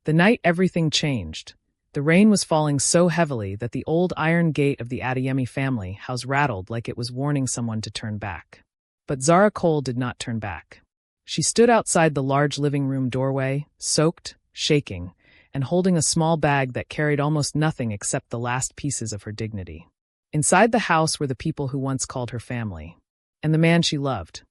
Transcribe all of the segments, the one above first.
The night everything changed. The rain was falling so heavily that the old iron gate of the Adeyemi family house rattled like it was warning someone to turn back. But Zara Cole did not turn back. She stood outside the large living room doorway, soaked, shaking, and holding a small bag that carried almost nothing except the last pieces of her dignity. Inside the house were the people who once called her family. And the man she loved.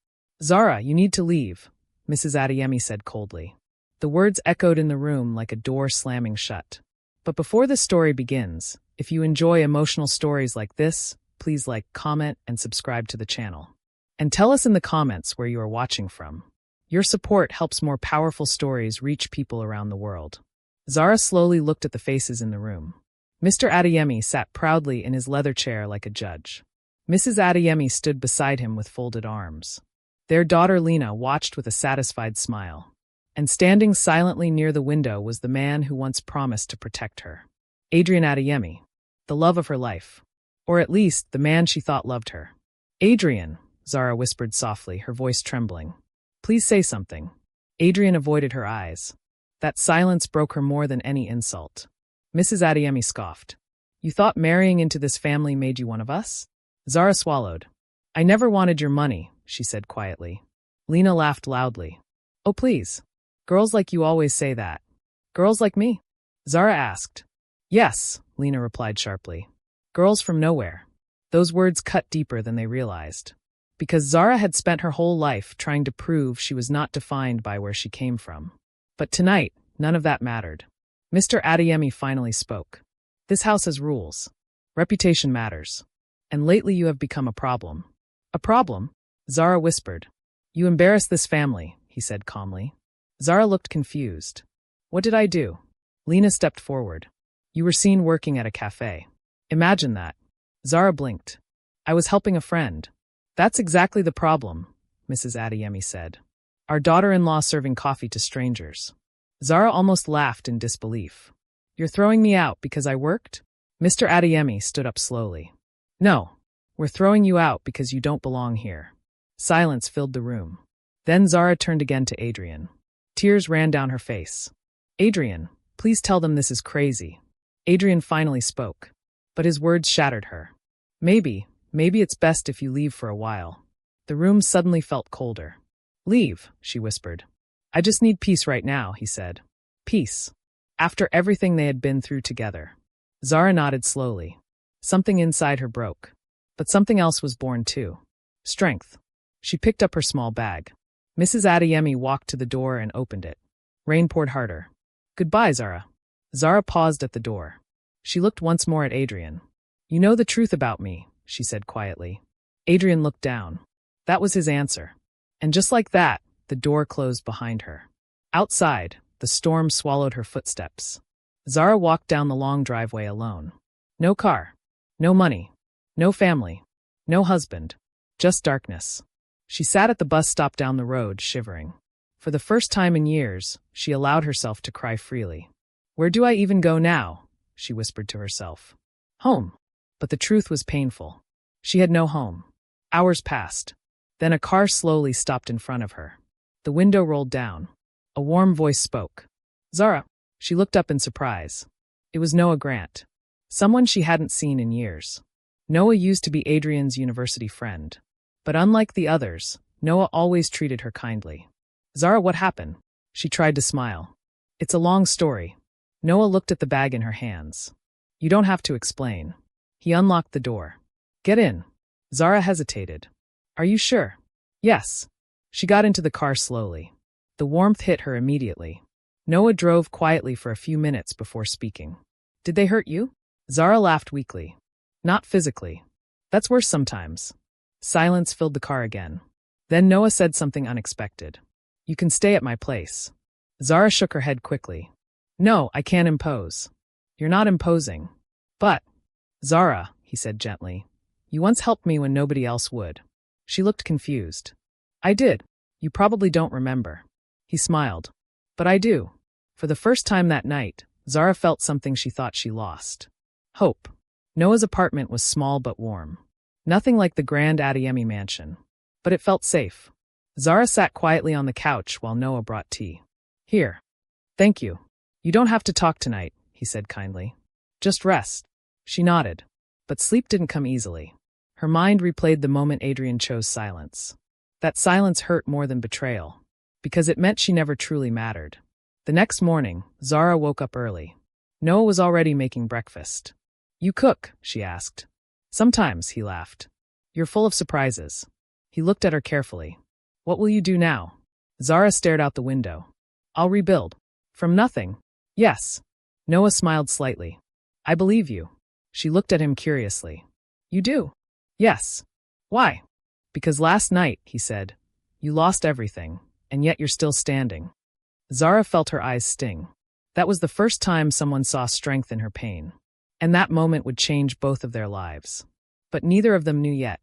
"Zara, you need to leave," Mrs. Adeyemi said coldly. The words echoed in the room like a door slamming shut. But before the story begins, if you enjoy emotional stories like this, please like, comment, and subscribe to the channel. And tell us in the comments where you are watching from. Your support helps more powerful stories reach people around the world. Zara slowly looked at the faces in the room. Mr. Adeyemi sat proudly in his leather chair like a judge. Mrs. Adeyemi stood beside him with folded arms. Their daughter Lena watched with a satisfied smile. And standing silently near the window was the man who once promised to protect her. Adrian Adeyemi, the love of her life. Or at least, the man she thought loved her. "Adrian," Zara whispered softly, her voice trembling. "Please say something." Adrian avoided her eyes. That silence broke her more than any insult. Mrs. Adeyemi scoffed. "You thought marrying into this family made you one of us?" Zara swallowed. "I never wanted your money," she said quietly. Lena laughed loudly. "Oh please. Girls like you always say that. Girls like me?" Zara asked. "Yes," Lena replied sharply. "Girls from nowhere." Those words cut deeper than they realized. Because Zara had spent her whole life trying to prove she was not defined by where she came from. But tonight, none of that mattered. Mr. Adeyemi finally spoke. "This house has rules. Reputation matters. And lately you have become a problem." "A problem?" Zara whispered. "You embarrass this family," he said calmly. Zara looked confused. "What did I do?" Lena stepped forward. "You were seen working at a cafe." "Imagine that." Zara blinked. "I was helping a friend." "That's exactly the problem," Mrs. Adeyemi said. "Our daughter-in-law serving coffee to strangers." Zara almost laughed in disbelief. "You're throwing me out because I worked?" Mr. Adeyemi stood up slowly. "No, we're throwing you out because you don't belong here." Silence filled the room. Then Zara turned again to Adrian. Tears ran down her face. "Adrian, please tell them this is crazy." Adrian finally spoke. But his words shattered her. Maybe it's best if you leave for a while." The room suddenly felt colder. "Leave," she whispered. "I just need peace right now," he said. "Peace." After everything they had been through together. Zara nodded slowly. Something inside her broke. But something else was born too. Strength. She picked up her small bag. Mrs. Adeyemi walked to the door and opened it. Rain poured harder. "Goodbye, Zara." Zara paused at the door. She looked once more at Adrian. "You know the truth about me," she said quietly. Adrian looked down. That was his answer. And just like that, the door closed behind her. Outside, the storm swallowed her footsteps. Zara walked down the long driveway alone. No car. No money. No family. No husband. Just darkness. She sat at the bus stop down the road, shivering. For the first time in years, she allowed herself to cry freely. "Where do I even go now?" she whispered to herself. Home. But the truth was painful. She had no home. Hours passed. Then a car slowly stopped in front of her. The window rolled down. A warm voice spoke. "Zara." She looked up in surprise. It was Noah Grant. Someone she hadn't seen in years. Noah used to be Adrian's university friend. But unlike the others, Noah always treated her kindly. "Zara, what happened?" She tried to smile. "It's a long story." Noah looked at the bag in her hands. "You don't have to explain." He unlocked the door. "Get in." Zara hesitated. "Are you sure?" "Yes." She got into the car slowly. The warmth hit her immediately. Noah drove quietly for a few minutes before speaking. "Did they hurt you?" Zara laughed weakly. "Not physically. That's worse sometimes." Silence filled the car again. Then Noah said something unexpected. "You can stay at my place." Zara shook her head quickly. "No, I can't impose." "You're not imposing." "But..." "Zara," he said gently, "you once helped me when nobody else would." She looked confused. "I did. You probably don't remember." He smiled. "But I do." For the first time that night, Zara felt something she thought she lost. Hope. Noah's apartment was small but warm. Nothing like the grand Adeyemi mansion. But it felt safe. Zara sat quietly on the couch while Noah brought tea. "Here." "Thank you." You don't have to talk tonight, he said kindly. Just rest. She nodded. But sleep didn't come easily. Her mind replayed the moment Adrian chose silence. That silence hurt more than betrayal, because it meant she never truly mattered. The next morning, Zara woke up early. Noah was already making breakfast. You cook? She asked. Sometimes, he laughed. You're full of surprises. He looked at her carefully. What will you do now? Zara stared out the window. I'll rebuild. From nothing. Yes. Noah smiled slightly. I believe you. She looked at him curiously. You do? Yes. Why? Because last night, he said, you lost everything, and yet you're still standing. Zara felt her eyes sting. That was the first time someone saw strength in her pain. And that moment would change both of their lives. But neither of them knew yet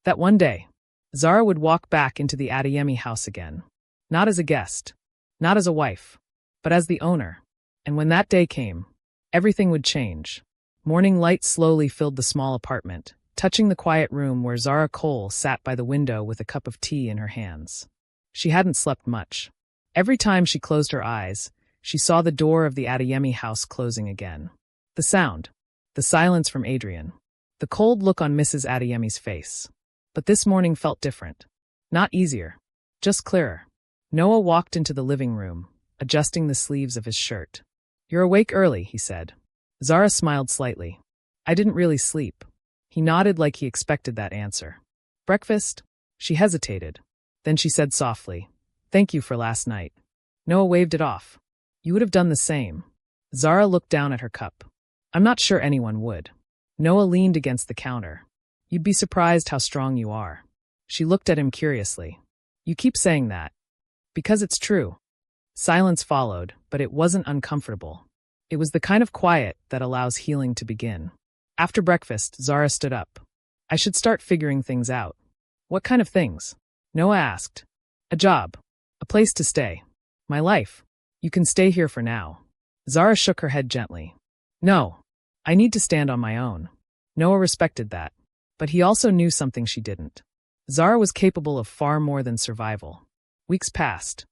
that one day, Zara would walk back into the Adeyemi house again. Not as a guest, not as a wife, but as the owner. And when that day came, everything would change. Morning light slowly filled the small apartment, touching the quiet room where Zara Cole sat by the window with a cup of tea in her hands. She hadn't slept much. Every time she closed her eyes, she saw the door of the Adeyemi house closing again. The sound, the silence from Adrian, the cold look on Mrs. Adeyemi's face. But this morning felt different. Not easier, just clearer. Noah walked into the living room, adjusting the sleeves of his shirt. You're awake early, he said. Zara smiled slightly. I didn't really sleep. He nodded like he expected that answer. Breakfast? She hesitated. Then she said softly, Thank you for last night. Noah waved it off. You would have done the same. Zara looked down at her cup. I'm not sure anyone would. Noah leaned against the counter. You'd be surprised how strong you are. She looked at him curiously. You keep saying that. Because it's true. Silence followed, but it wasn't uncomfortable. It was the kind of quiet that allows healing to begin. After breakfast, Zara stood up. I should start figuring things out. What kind of things? Noah asked. A job. A place to stay. My life. You can stay here for now. Zara shook her head gently. No. I need to stand on my own. Noah respected that. But he also knew something she didn't. Zara was capable of far more than survival. Weeks passed.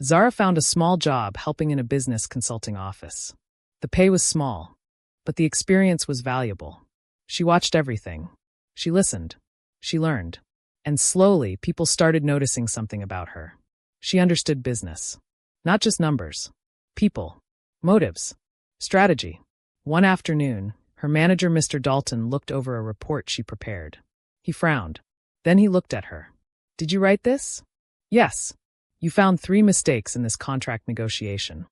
Zara found a small job helping in a business consulting office. The pay was small, but the experience was valuable. She watched everything. She listened. She learned. And slowly, people started noticing something about her. She understood business. Not just numbers. People. Motives. Strategy. One afternoon, her manager, Mr. Dalton, looked over a report she prepared. He frowned. Then he looked at her. Did you write this? Yes. You found 3 mistakes in this contract negotiation.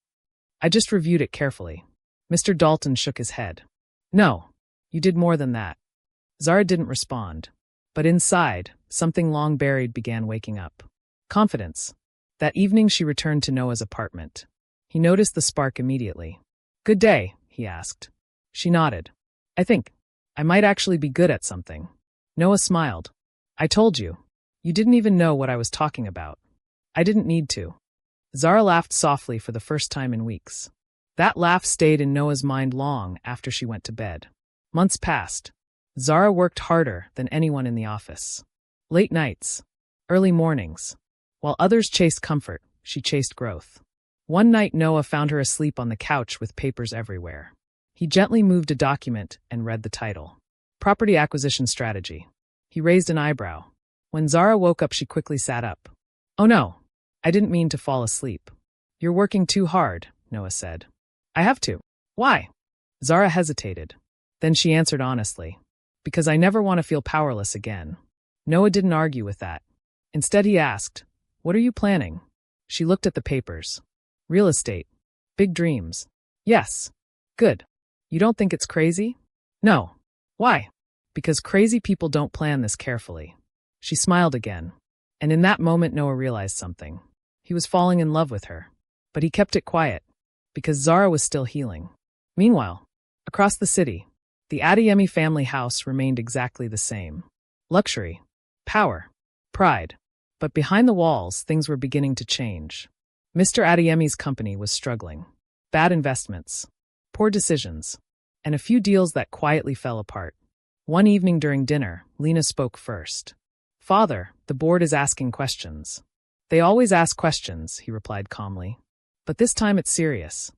I just reviewed it carefully. Mr. Dalton shook his head. No, you did more than that. Zara didn't respond. But inside, something long buried began waking up. Confidence. That evening she returned to Noah's apartment. He noticed the spark immediately. Good day, he asked. She nodded. I think I might actually be good at something. Noah smiled. I told you. You didn't even know what I was talking about. I didn't need to. Zara laughed softly for the first time in weeks. That laugh stayed in Noah's mind long after she went to bed. Months passed. Zara worked harder than anyone in the office. Late nights. Early mornings. While others chased comfort, she chased growth. One night Noah found her asleep on the couch with papers everywhere. He gently moved a document and read the title. Property Acquisition Strategy. He raised an eyebrow. When Zara woke up, she quickly sat up. Oh no, I didn't mean to fall asleep. You're working too hard, Noah said. I have to. Why? Zara hesitated. Then she answered honestly. Because I never want to feel powerless again. Noah didn't argue with that. Instead he asked, What are you planning? She looked at the papers. Real estate. Big dreams. Yes. Good. You don't think it's crazy? No. Why? Because crazy people don't plan this carefully. She smiled again. And in that moment Noah realized something. He was falling in love with her. But he kept it quiet. Because Zara was still healing. Meanwhile, across the city, the Adeyemi family house remained exactly the same. Luxury. Power. Pride. But behind the walls, things were beginning to change. Mr. Adeyemi's company was struggling. Bad investments. Poor decisions. And a few deals that quietly fell apart. One evening during dinner, Lena spoke first. Father, the board is asking questions. They always ask questions, he replied calmly. But this time it's serious.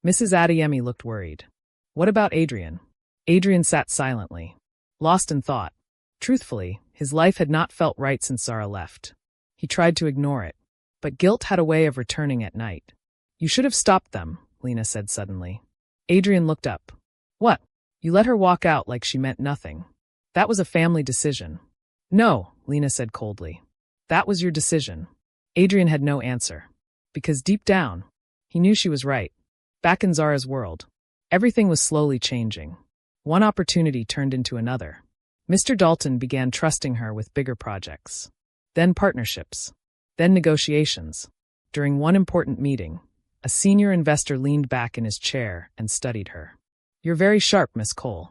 Mrs. Adeyemi looked worried. What about Adrian? Adrian sat silently, lost in thought. Truthfully, his life had not felt right since Zara left. He tried to ignore it, but guilt had a way of returning at night. You should have stopped them, Lena said suddenly. Adrian looked up. What? You let her walk out like she meant nothing. That was a family decision. No, Lena said coldly. That was your decision. Adrian had no answer. Because deep down, he knew she was right. Back in Zara's world, everything was slowly changing. One opportunity turned into another. Mr. Dalton began trusting her with bigger projects. Then partnerships. Then negotiations. During one important meeting, a senior investor leaned back in his chair and studied her. You're very sharp, Miss Cole.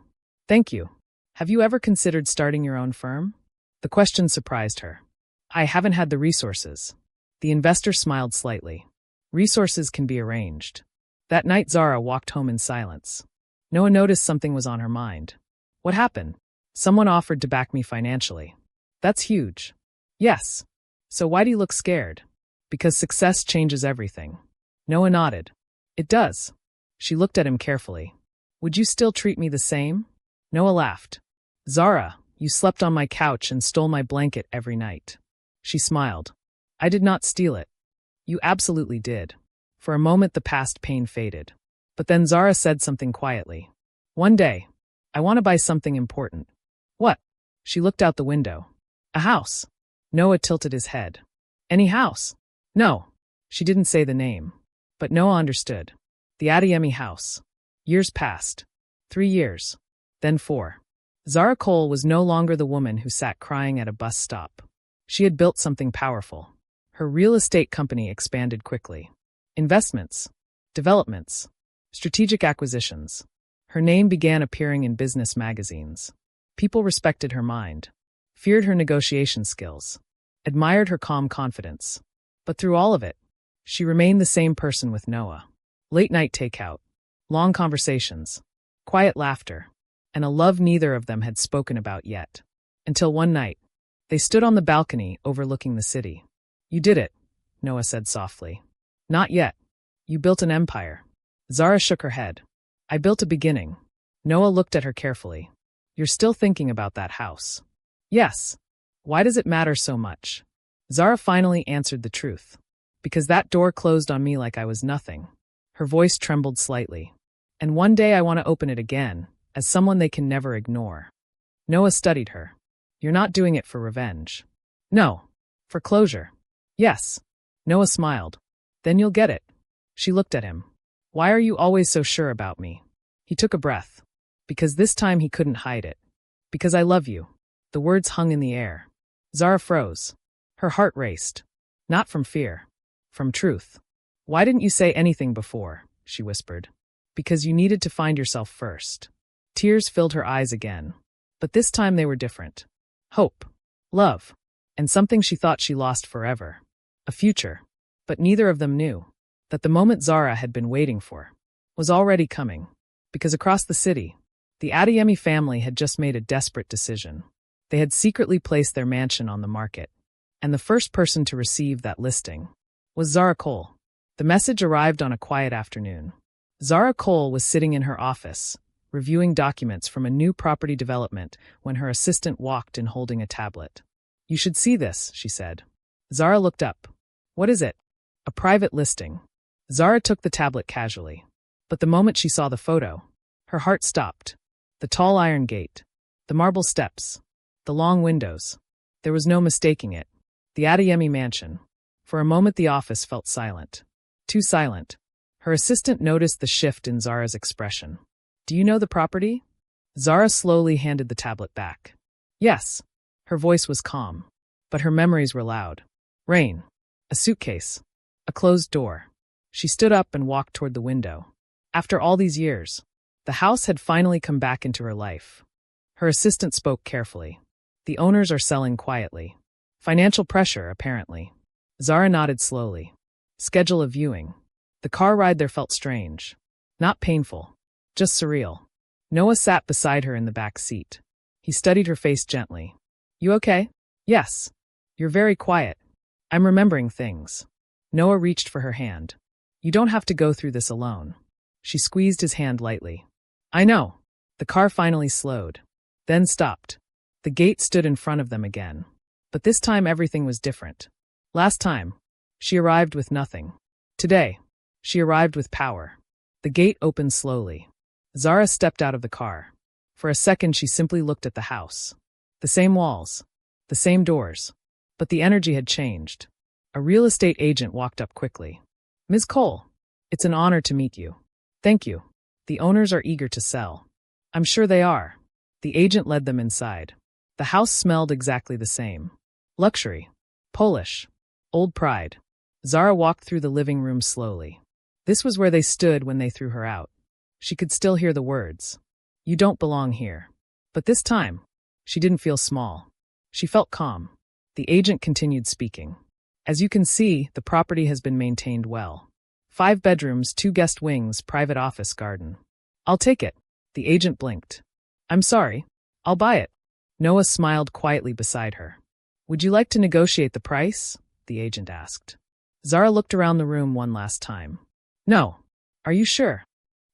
Thank you. Have you ever considered starting your own firm? The question surprised her. I haven't had the resources. The investor smiled slightly. Resources can be arranged. That night Zara walked home in silence. Noah noticed something was on her mind. What happened? Someone offered to back me financially. That's huge. Yes. So why do you look scared? Because success changes everything. Noah nodded. It does. She looked at him carefully. Would you still treat me the same? Noah laughed. Zara, you slept on my couch and stole my blanket every night. She smiled. I did not steal it. You absolutely did. For a moment the past pain faded. But then Zara said something quietly. One day, I want to buy something important. What? She looked out the window. A house. Noah tilted his head. Any house? No. She didn't say the name. But Noah understood. The Adeyemi house. Years passed. 3 years. Then 4. Zara Cole was no longer the woman who sat crying at a bus stop. She had built something powerful. Her real estate company expanded quickly. Investments. Developments. Strategic acquisitions. Her name began appearing in business magazines. People respected her mind, feared her negotiation skills, admired her calm confidence. But through all of it, she remained the same person with Noah. Late-night takeout, long conversations, quiet laughter, and a love neither of them had spoken about yet. Until one night, they stood on the balcony overlooking the city. You did it, Noah said softly. Not yet. You built an empire. Zara shook her head. I built a beginning. Noah looked at her carefully. You're still thinking about that house. Yes. Why does it matter so much? Zara finally answered the truth. Because that door closed on me like I was nothing. Her voice trembled slightly. And one day I want to open it again, as someone they can never ignore. Noah studied her. You're not doing it for revenge. No. For closure. Yes. Noah smiled. Then you'll get it. She looked at him. Why are you always so sure about me? He took a breath. Because this time he couldn't hide it. Because I love you. The words hung in the air. Zara froze. Her heart raced. Not from fear. From truth. Why didn't you say anything before? She whispered. Because you needed to find yourself first. Tears filled her eyes again. But this time they were different. Hope. Love. And something she thought she lost forever. A future. But neither of them knew that the moment Zara had been waiting for was already coming. Because across the city, the Adeyemi family had just made a desperate decision. They had secretly placed their mansion on the market. And the first person to receive that listing was Zara Cole. The message arrived on a quiet afternoon. Zara Cole was sitting in her office, reviewing documents from a new property development when her assistant walked in holding a tablet. You should see this, she said. Zara looked up. What is it? A private listing. Zara took the tablet casually. But the moment she saw the photo, her heart stopped. The tall iron gate. The marble steps. The long windows. There was no mistaking it. The Adeyemi mansion. For a moment the office felt silent. Too silent. Her assistant noticed the shift in Zara's expression. Do you know the property? Zara slowly handed the tablet back. Yes. Her voice was calm. But her memories were loud. Rain. A suitcase. A closed door. She stood up and walked toward the window. After all these years, the house had finally come back into her life. Her assistant spoke carefully. The owners are selling quietly. Financial pressure, apparently. Zara nodded slowly. Schedule a viewing. The car ride there felt strange. Not painful. Just surreal. Noah sat beside her in the back seat. He studied her face gently. You okay? Yes. You're very quiet. I'm remembering things. Noah reached for her hand. You don't have to go through this alone. She squeezed his hand lightly. I know. The car finally slowed. Then stopped. The gate stood in front of them again. But this time everything was different. Last time, she arrived with nothing. Today, she arrived with power. The gate opened slowly. Zara stepped out of the car. For a second she simply looked at the house. The same walls. The same doors. But the energy had changed. A real estate agent walked up quickly. Ms. Cole, it's an honor to meet you. Thank you. The owners are eager to sell. I'm sure they are. The agent led them inside. The house smelled exactly the same. Luxury. Polish. Old pride. Zara walked through the living room slowly. This was where they stood when they threw her out. She could still hear the words. You don't belong here. But this time, she didn't feel small. She felt calm. The agent continued speaking. As you can see, the property has been maintained well. 5 bedrooms, 2 guest wings, private office, garden. I'll take it. The agent blinked. I'm sorry. I'll buy it. Noah smiled quietly beside her. Would you like to negotiate the price? The agent asked. Zara looked around the room one last time. No. Are you sure?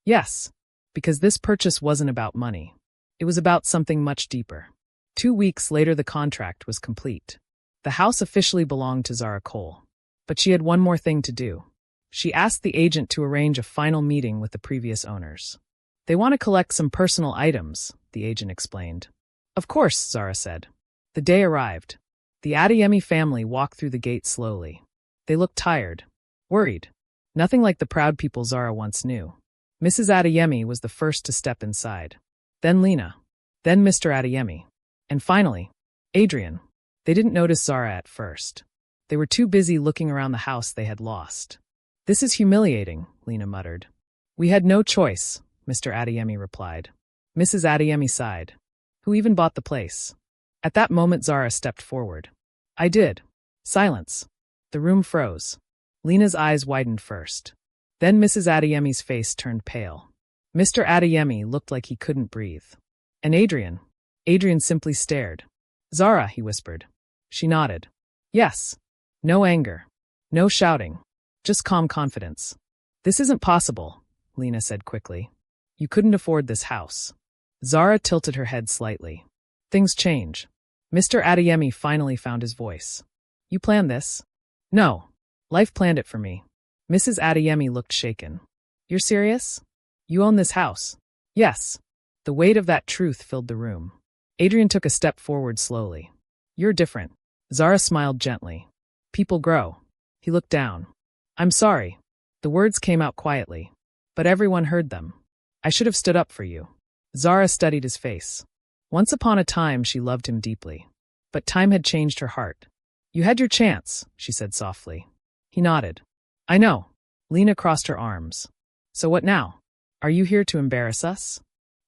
Yes. Because this purchase wasn't about money. It was about something much deeper. 2 weeks later the contract was complete. The house officially belonged to Zara Cole. But she had one more thing to do. She asked the agent to arrange a final meeting with the previous owners. They want to collect some personal items, the agent explained. Of course, Zara said. The day arrived. The Adeyemi family walked through the gate slowly. They looked tired, worried. Nothing like the proud people Zara once knew. Mrs. Adeyemi was the first to step inside. Then Lena. Then Mr. Adeyemi. And finally, Adrian. They didn't notice Zara at first. They were too busy looking around the house they had lost. This is humiliating, Lena muttered. We had no choice, Mr. Adeyemi replied. Mrs. Adeyemi sighed. Who even bought the place? At that moment Zara stepped forward. I did. Silence. The room froze. Lena's eyes widened first. Then Mrs. Adeyemi's face turned pale. Mr. Adeyemi looked like he couldn't breathe. And Adrian? Adrian simply stared. Zara, he whispered. She nodded. Yes. No anger. No shouting. Just calm confidence. This isn't possible, Lena said quickly. You couldn't afford this house. Zara tilted her head slightly. Things change. Mr. Adeyemi finally found his voice. You planned this? No. Life planned it for me. Mrs. Adeyemi looked shaken. You're serious? You own this house? Yes. The weight of that truth filled the room. Adrian took a step forward slowly. You're different. Zara smiled gently. People grow. He looked down. I'm sorry. The words came out quietly. But everyone heard them. I should have stood up for you. Zara studied his face. Once upon a time she loved him deeply. But time had changed her heart. You had your chance, she said softly. He nodded. I know. Lena crossed her arms. So what now? Are you here to embarrass us?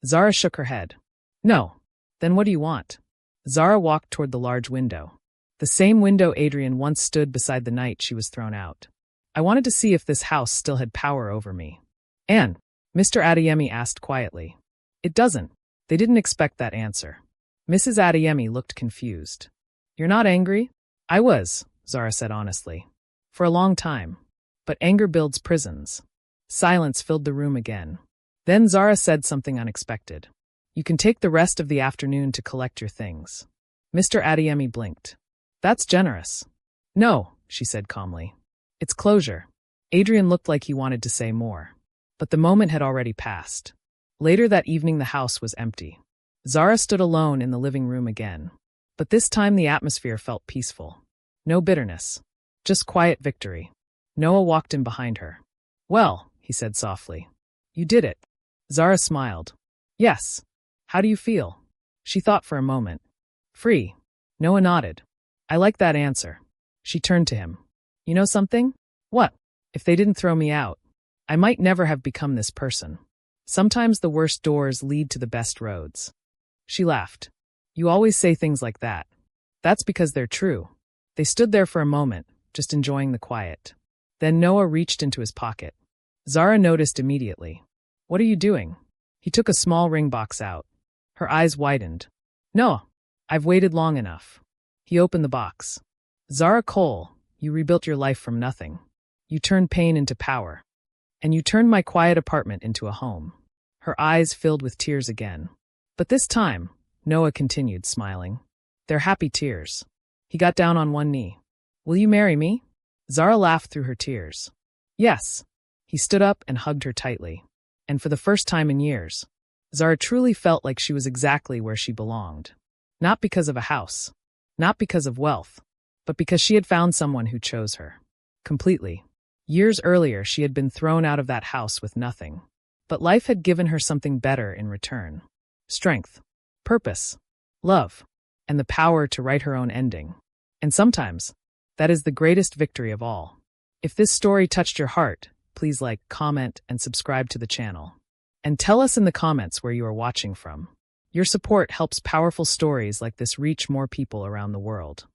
Zara shook her head. No. Then what do you want? Zara walked toward the large window. The same window Adrian once stood beside the night she was thrown out. I wanted to see if this house still had power over me. And, Mr. Adeyemi asked quietly. It doesn't. They didn't expect that answer. Mrs. Adeyemi looked confused. You're not angry? I was, Zara said honestly. For a long time. But anger builds prisons. Silence filled the room again. Then Zara said something unexpected. You can take the rest of the afternoon to collect your things. Mr. Adeyemi blinked. That's generous. No, she said calmly. It's closure. Adrian looked like he wanted to say more. But the moment had already passed. Later that evening the house was empty. Zara stood alone in the living room again. But this time the atmosphere felt peaceful. No bitterness. Just quiet victory. Noah walked in behind her. Well, he said softly. You did it. Zara smiled. Yes. How do you feel? She thought for a moment. Free. Noah nodded. I like that answer. She turned to him. You know something? What? If they didn't throw me out, I might never have become this person. Sometimes the worst doors lead to the best roads. She laughed. You always say things like that. That's because they're true. They stood there for a moment, just enjoying the quiet. Then Noah reached into his pocket. Zara noticed immediately. What are you doing? He took a small ring box out. Her eyes widened. No, I've waited long enough. He opened the box. Zara Cole, you rebuilt your life from nothing. You turned pain into power. And you turned my quiet apartment into a home. Her eyes filled with tears again. But this time, Noah continued, smiling. They're happy tears. He got down on one knee. Will you marry me? Zara laughed through her tears. Yes. He stood up and hugged her tightly. And for the first time in years, Zara truly felt like she was exactly where she belonged. Not because of a house, not because of wealth, but because she had found someone who chose her. Completely. Years earlier, she had been thrown out of that house with nothing. But life had given her something better in return. Strength, purpose, love, and the power to write her own ending. And sometimes, that is the greatest victory of all. If this story touched your heart, please like, comment, and subscribe to the channel. And tell us in the comments where you are watching from. Your support helps powerful stories like this reach more people around the world.